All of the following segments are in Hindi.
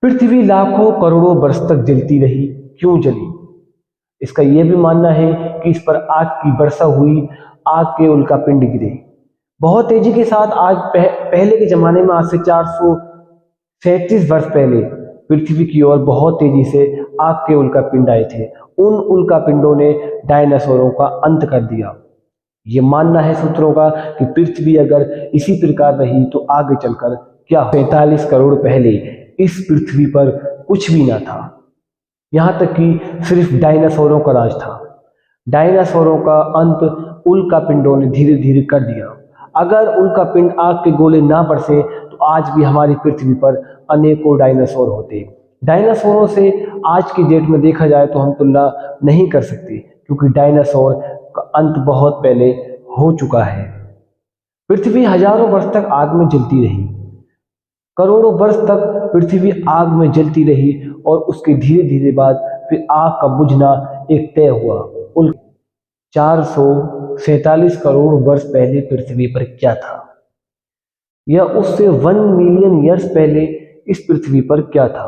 पृथ्वी लाखों करोड़ों वर्ष तक जलती रही, क्यों जली? इसका यह भी मानना है कि इस पर आग की वर्षा हुई, आग के उल्कापिंड गिरे बहुत तेजी के साथ। आज पहले के जमाने में, आज से 437 वर्ष पहले पृथ्वी की ओर बहुत तेजी से आग के उल्कापिंड आए थे। उन उल्कापिंडों ने डायनासोरों का अंत कर दिया। ये मानना है सूत्रों का कि पृथ्वी अगर इसी प्रकार रही तो आगे चलकर क्या 45 करोड़ पहले इस पृथ्वी पर कुछ भी ना था। यहाँ तक कि सिर्फ डायनासोरों का राज था। डायनासोरों का अंत उल्कापिंडों ने धीरे धीरे कर दिया। अगर उल्कापिंड आग के गोले ना बरसे तो आज भी हमारी पृथ्वी पर अनेकों डायनासोर होते। डायनासोरों से आज की डेट में देखा जाए तो हम तुलना नहीं कर सकते, क्योंकि डायनासोर का अंत बहुत पहले हो चुका है। पृथ्वी हजारों वर्ष तक आग में जलती रही, करोड़ों वर्ष तक पृथ्वी आग में जलती रही और उसके धीरे धीरे बाद फिर आग का बुझना एक तय हुआ। 447 करोड़ वर्ष पहले पृथ्वी पर क्या था, या उससे 1 मिलियन ईयर्स पहले इस पृथ्वी पर क्या था।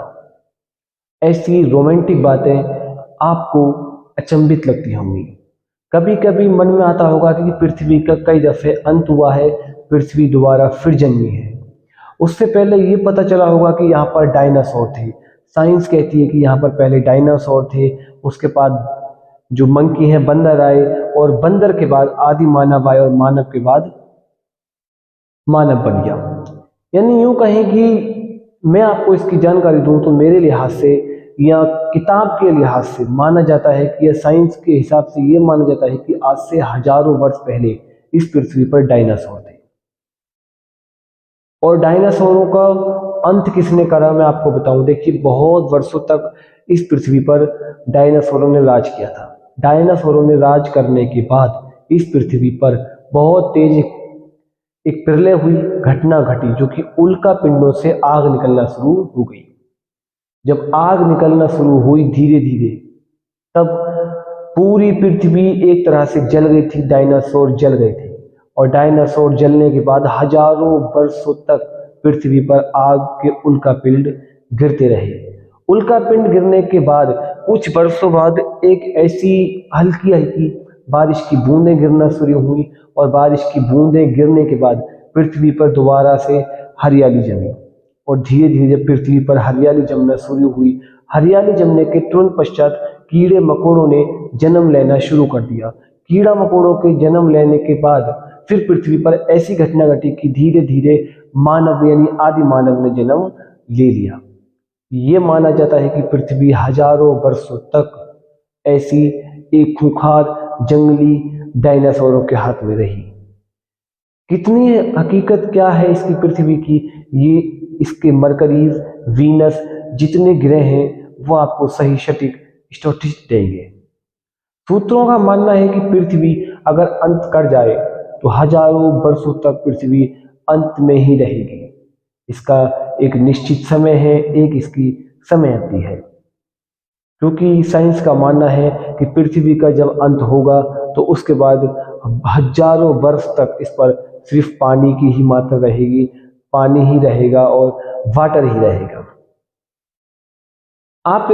ऐसी रोमांटिक बातें आपको अचंभित लगती होंगी। कभी कभी मन में आता होगा कि पृथ्वी का कई दफे अंत हुआ है, पृथ्वी दोबारा फिर जन्मी है। उससे पहले ये पता चला होगा कि यहाँ पर डायनासोर थे। साइंस कहती है कि यहाँ पर पहले डायनासोर थे, उसके बाद जो मंकी हैं बंदर आए, और बंदर के बाद आदि मानव आए, और मानव के बाद मानव बन गया। यानी यूं कहें कि मैं आपको इसकी जानकारी दूं तो मेरे लिहाज से या किताब के लिहाज से माना जाता है कि, या साइंस के हिसाब से ये माना जाता है कि आज से हजारों वर्ष पहले इस पृथ्वी पर डायनासोर थे। और डायनासोरों का अंत किसने करा मैं आपको बताऊं। देखिए, बहुत वर्षों तक इस पृथ्वी पर डायनासोरों ने राज किया था। डायनासोरों ने राज करने के बाद इस पृथ्वी पर बहुत तेज एक प्रलय हुई, घटना घटी, जो कि उल्का पिंडों से आग निकलना शुरू हो गई। जब आग निकलना शुरू हुई धीरे धीरे, तब पूरी पृथ्वी एक तरह से जल गई थी, डायनासोर जल गए थे। और डायनासोर जलने के बाद हजारों वर्षों तक पृथ्वी पर आग के उल्कापिंड गिरते रहे। उल्कापिंड गिरने के बाद कुछ वर्षों बाद एक ऐसी हल्की हल्की बारिश की बूंदें गिरना शुरू हुई, और बारिश की बूंदें गिरने के बाद पृथ्वी पर दोबारा से हरियाली जमी। और धीरे धीरे जब पृथ्वी पर हरियाली जमना शुरू हुई, हरियाली जमने के तुरंत पश्चात कीड़े मकोड़ों ने जन्म लेना शुरू कर दिया। कीड़ा मकोड़ों के जन्म लेने के बाद फिर पृथ्वी पर ऐसी घटना घटी कि धीरे धीरे मानव यानी आदि मानव ने जन्म ले लिया। ये माना जाता है कि पृथ्वी हजारों वर्षों तक ऐसी एक खूंखार जंगली डायनासोरों के हाथ में रही। कितनी हकीकत क्या है इसकी पृथ्वी की, ये इसके मरकरीज, वीनस जितने ग्रह हैं वो आपको सही सटीक स्टैटिस्टिक्स देंगे। सूत्रों का मानना है कि पृथ्वी अगर अंत कर जाए तो हजारों वर्षों तक पृथ्वी अंत में ही रहेगी। इसका एक निश्चित समय है, एक इसकी समय अवधि है। क्योंकि साइंस का मानना है कि पृथ्वी का जब अंत होगा तो उसके बाद हजारों वर्ष तक इस पर सिर्फ पानी की ही मात्रा रहेगी, पानी ही रहेगा और वाटर ही रहेगा। आप